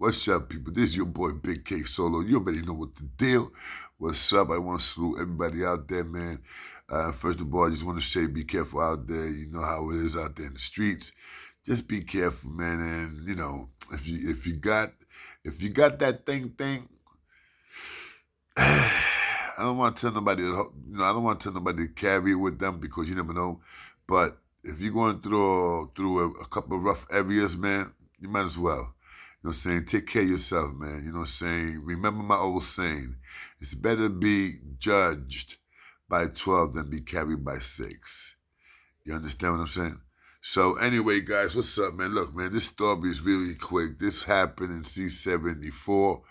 What's up, people? This is your boy Big K Solo. You already know what the deal. What's up? I want to salute everybody out there, man. First of all, I just want to say be careful out there. You know how it is out there in the streets. Just be careful, man. And you know, if you got that thing, I don't want to tell nobody. I don't want to tell nobody to carry it with them because you never know. But if you're going through a couple of rough areas, man, you might as well. You know what I'm saying? Take care of yourself, man. You know what I'm saying? Remember my old saying. It's better be judged by 12 than be carried by 6. You understand what I'm saying? So anyway, guys, what's up, man? Look, man, this story is really quick. This happened in C-74.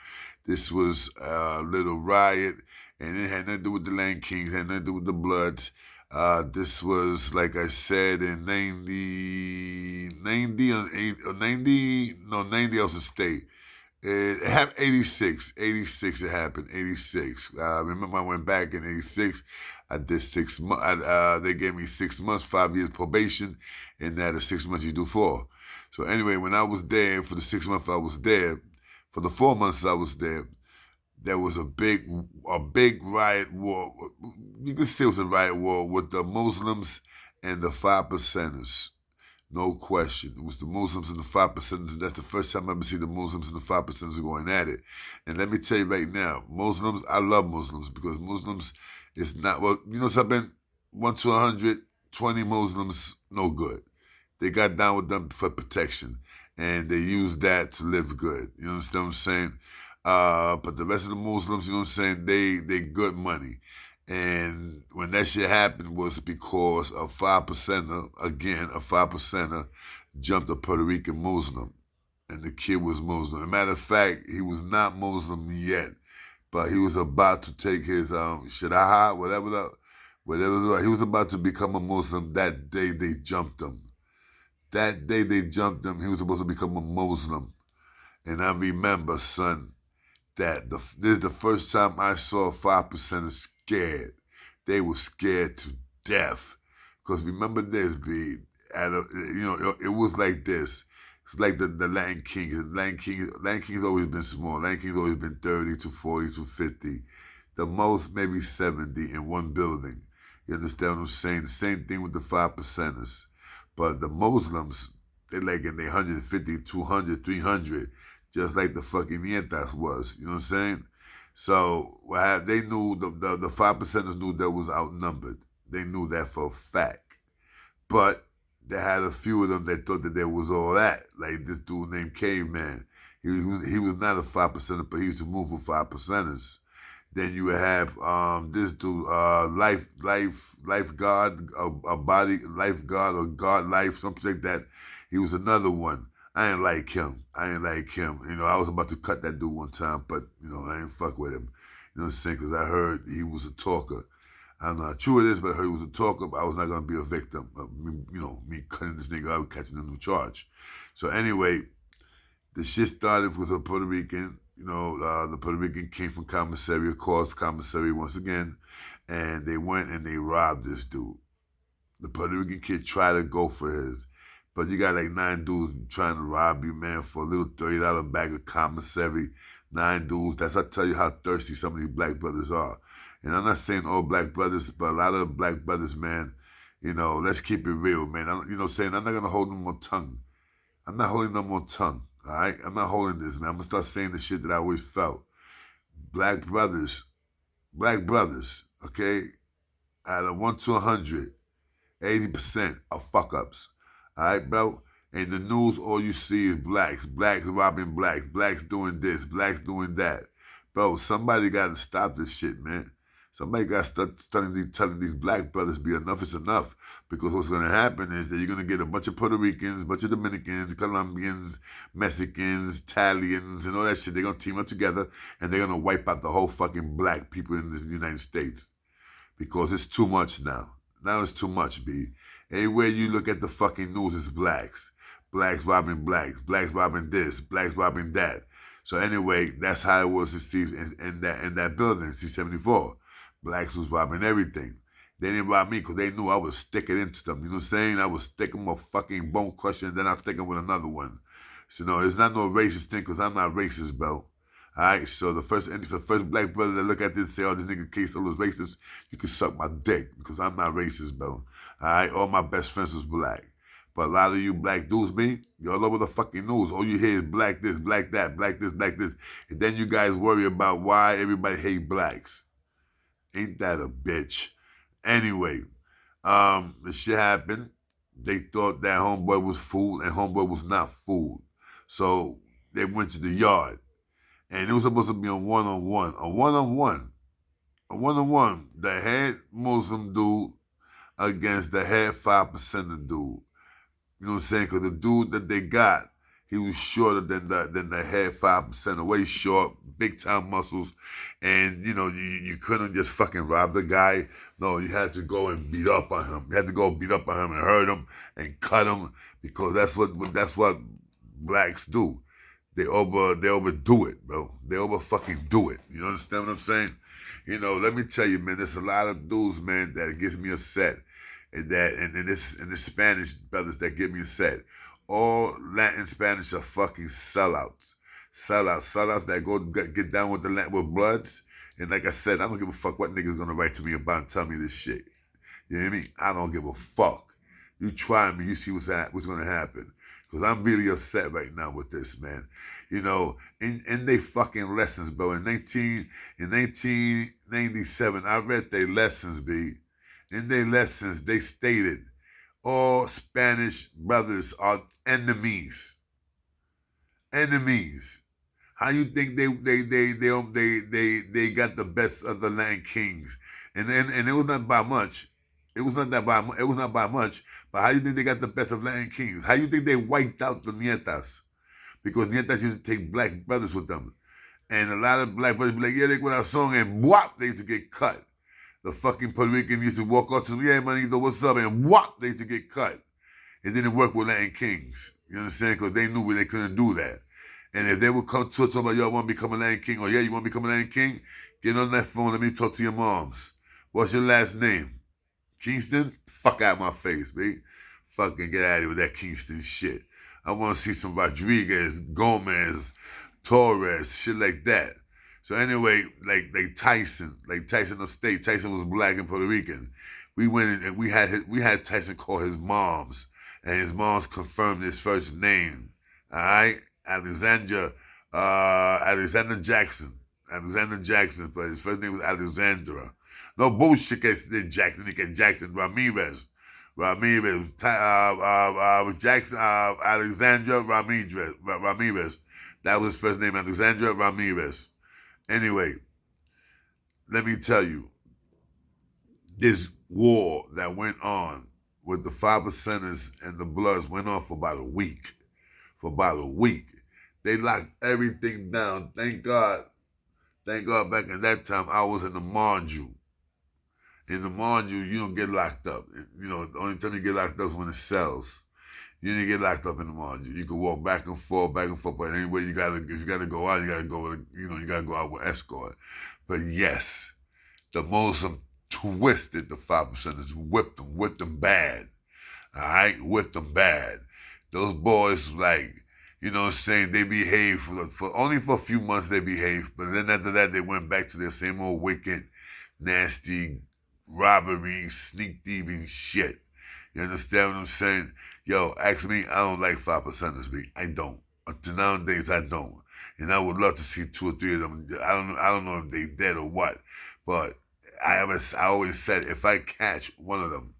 This was a little riot, and it had nothing to do with the Land Kings, it had nothing to do with the Bloods. This was, like I said, in 90 else a state. It happened 86. 86 it happened. 86. Remember I went back in 86. I did 6 months. They gave me 6 months, 5 years probation, and that is 6 months you do 4. So anyway, when I was there, for the 6 months I was there, for the 4 months I was there was a big riot war. You can say it was a riot war with the Muslims and the 5%ers. No question. It was the Muslims and the 5%ers. That's the first time I ever see the Muslims and the 5%ers going at it. And let me tell you right now, Muslims, I love Muslims because Muslims is not, well, you know something? 1 to 100, 20 Muslims, no good. They got down with them for protection. And they used that to live good. You understand what I'm saying? But the rest of the Muslims, you know what I'm saying, they good money. And when that shit happened was because a 5%er, again, a 5%er jumped a Puerto Rican Muslim. And the kid was Muslim. As a matter of fact, he was not Muslim yet, but he was about to take his shadaha, whatever. He was about to become a Muslim that day they jumped him. That day they jumped him, he was supposed to become a Muslim. And I remember, son, that this is the first time I saw 5%ers scared. They were scared to death. Because remember this, B, it was like this. It's like the Land Kings. Land Kings always been small. Land Kings always been 30 to 40 to 50. The most, maybe 70 in one building. You understand what I'm saying? The same thing with the 5%ers. But the Muslims, they like in the 150, 200, 300, just like the fucking Nietas was. You know what I'm saying? So they knew, the 5%ers knew that was outnumbered. They knew that for a fact. But they had a few of them that thought that there was all that. Like this dude named Caveman. He was not a 5%er, but he used to move with 5%ers. Then you would have this dude, lifeguard, a body lifeguard or guard life, something like that. He was another one. I ain't like him. You know, I was about to cut that dude one time, but you know, I ain't fuck with him. You know what I'm saying? Because I heard he was a talker. I don't know how true it is, but I heard he was a talker. But I was not gonna be a victim of me cutting this nigga out, catching a new charge. So anyway, the shit started with a Puerto Rican. You know, the Puerto Rican came from commissary, of course, commissary once again, and they went and they robbed this dude. The Puerto Rican kid tried to go for his, but you got like 9 dudes trying to rob you, man, for a little $30 bag of commissary. 9 dudes. That's how I tell you how thirsty some of these black brothers are. And I'm not saying all black brothers, but a lot of the black brothers, man, you know, let's keep it real, man. You know, saying I'm not going to hold no more tongue. I'm not holding no more tongue. All right? I'm not holding this, man. I'm going to start saying the shit that I always felt. Black brothers, okay? Out of 1 to 100, 80% are fuck-ups. All right, bro? In the news, all you see is blacks. Blacks robbing blacks. Blacks doing this. Blacks doing that. Bro, somebody got to stop this shit, man. Somebody got to start telling these black brothers, be enough is enough. Because what's going to happen is that you're going to get a bunch of Puerto Ricans, a bunch of Dominicans, Colombians, Mexicans, Italians, and all that shit. They're going to team up together, and they're going to wipe out the whole fucking black people in the United States. Because it's too much now. Now it's too much, B. Everywhere you look at the fucking news, it's blacks. Blacks robbing blacks. Blacks robbing this. Blacks robbing that. So anyway, that's how it was in that building, C-74. Blacks was robbing everything. They didn't rob me because they knew I was sticking into them. You know what I'm saying? I was sticking with a fucking bone crusher, and then I was sticking with another one. So no, it's not no racist thing because I'm not racist, bro. Alright, so the first black brother that look at this and say, oh, this nigga K Solo is racist, you can suck my dick because I'm not racist, bro. Alright, all my best friends was black. But a lot of you black dudes, me, you're all over the fucking news. All you hear is black this, black that, black this, black this. And then you guys worry about why everybody hate blacks. Ain't that a bitch? Anyway, the shit happened. They thought that homeboy was fooled and homeboy was not fooled. So they went to the yard. And it was supposed to be a one-on-one. A one-on-one. A one-on-one. The head Muslim dude against the head 5% dude. You know what I'm saying? Because the dude that they got, he was shorter than the head 5%, way short, big time muscles, and you couldn't just fucking rob the guy. No, you had to go and beat up on him. You had to go beat up on him and hurt him and cut him because that's what blacks do. They overdo it, bro. They over fucking do it. You understand what I'm saying? Let me tell you, man. There's a lot of dudes, man, that gets me upset, and the Spanish brothers that get me upset. All Latin Spanish are fucking sellouts. Sellouts that go get down with with Bloods. And like I said, I don't give a fuck what niggas gonna write to me about and tell me this shit. You know what I mean? I don't give a fuck. You try me, you see what's gonna happen. Because I'm really upset right now with this, man. In they fucking lessons, bro. In 1997, I read their lessons, B. In their lessons, they stated all Spanish brothers are enemies. Enemies. How you think they got the best of the land kings? And it was not by much. It was not by much. But how you think they got the best of Latin kings? How you think they wiped out the nietas? Because nietas used to take black brothers with them. And a lot of black brothers be like, yeah, they go that song, and whop, they used to get cut. The fucking Puerto Rican used to walk up to them, yeah, man, what's up? And whop, they used to get cut. It didn't work with Latin kings. You understand? Because they knew they couldn't do that. And if they would come to us about, y'all want to become a Latin king, or yeah, you want to become a Latin king? Get on that phone, let me talk to your moms. What's your last name? Kingston? Fuck out my face, babe. Fucking get out of here with that Kingston shit. I want to see some Rodriguez, Gomez, Torres, shit like that. So anyway, like Tyson of State. Tyson was black and Puerto Rican. We went in and we had Tyson call his moms, and his moms confirmed his first name. All right, Alexander Jackson. Alexander Jackson, but his first name was Alexandra. No bullshit, Jackson. He get Jackson Ramirez. Jackson Alexandra Ramirez. That was his first name, Alexandra Ramirez. Anyway, let me tell you, this war that went on with the 5%ers and the Bloods went on for about a week. They locked everything down. Thank God back in that time I was in the Monju. In the Monju, you don't get locked up. The only time you get locked up is when it sells. You didn't get locked up in the Monju. You can walk back and forth, but anyway, if you gotta go out, you gotta go with you gotta go out with escort. But yes, the Muslim twisted the 5%ers, whipped them bad. Alright? Whipped them bad. Those boys, like, you know what I'm saying, they behaved for only for a few months they behaved, but then after that they went back to their same old wicked, nasty robbery, sneak thieving shit. You understand what I'm saying? Yo, ask me, I don't like 5%ers, B. I don't. Until nowadays, I don't. And I would love to see 2 or 3 of them. I don't know if they dead or what, but I always said if I catch one of them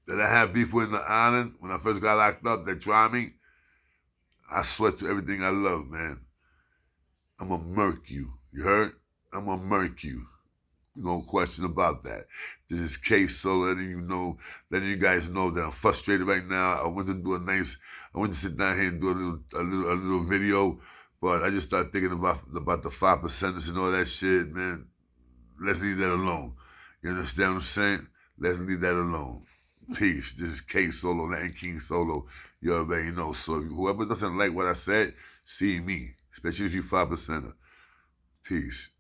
that I have beef with in the island, when I first got locked up, they try me, I swear to everything I love, man, I'm gonna murk you. You heard? I'm gonna murk you. No question about that. This is K-So letting you guys know that I'm frustrated right now. I went to sit down here and do a little video, but I just started thinking about the 5%ers and all that shit, man. Let's leave that alone. You understand what I'm saying? Let's leave that alone. Peace. This is K-Solo, Latin King Solo. You already know. So whoever doesn't like what I said, see me. Especially if you 5%er. Peace.